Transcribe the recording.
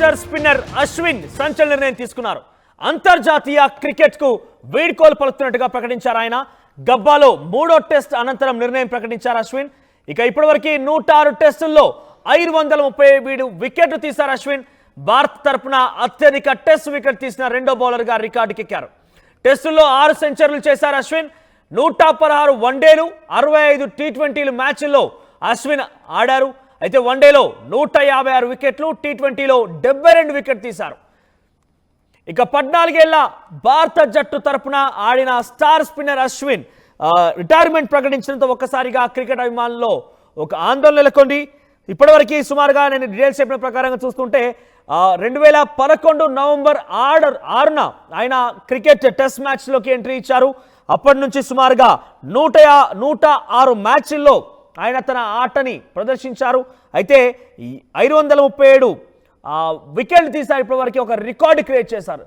Master spinner Ashwin సంచలన నిర్ణయం తీసుకున్నారు. అంతర్జాతీయ క్రికెట్కు వీడ్కోలు పలుకుతున్నట్టుగా ప్రకటించారు. ఆయన గబ్బాలో 3వ టెస్ట్ అనంతరం నిర్ణయం ప్రకటించారు అశ్విన్. ఇక ఇప్పటివరకు 106 టెస్టుల్లో 537 వికెట్లు తీశారు అశ్విన్. భారత్ తరపున అత్యధిక టెస్ట్ వికెట్ తీసిన రెండో బౌలర్గా రికార్డుకెక్కారు. టెస్టుల్లో 6 సెంచరీలు చేశారు అశ్విన్. 116 వన్డేలు, 65 టీ20 మ్యాచ్ల్లో అశ్విన్ ఆడారు. అయితే వన్డేలో 156 వికెట్లు, టీ20లో 72 వికెట్ తీశారు. ఇక 14 ఏళ్ల భారత జట్టు తరపున ఆడిన స్టార్ స్పిన్నర్ అశ్విన్ రిటైర్మెంట్ ప్రకటించడంతో ఒక్కసారిగా క్రికెట్ అభిమానుల్లో ఒక ఆందోళన నెలకొంది. ఇప్పటివరకు సుమారుగా నేను డీటెయిల్స్ చెప్పిన ప్రకారంగా చూసుకుంటే 2011 నవంబర్ 6న ఆయన క్రికెట్ టెస్ట్ మ్యాచ్లోకి ఎంట్రీ ఇచ్చారు. అప్పటి నుంచి సుమారుగా 106 మ్యాచ్ల్లో ఆయన తన ఆటని ప్రదర్శించారు. అయితే 537 వికెట్లు తీశారు. ఇప్పటివరకు ఒక రికార్డు క్రియేట్ చేశారు.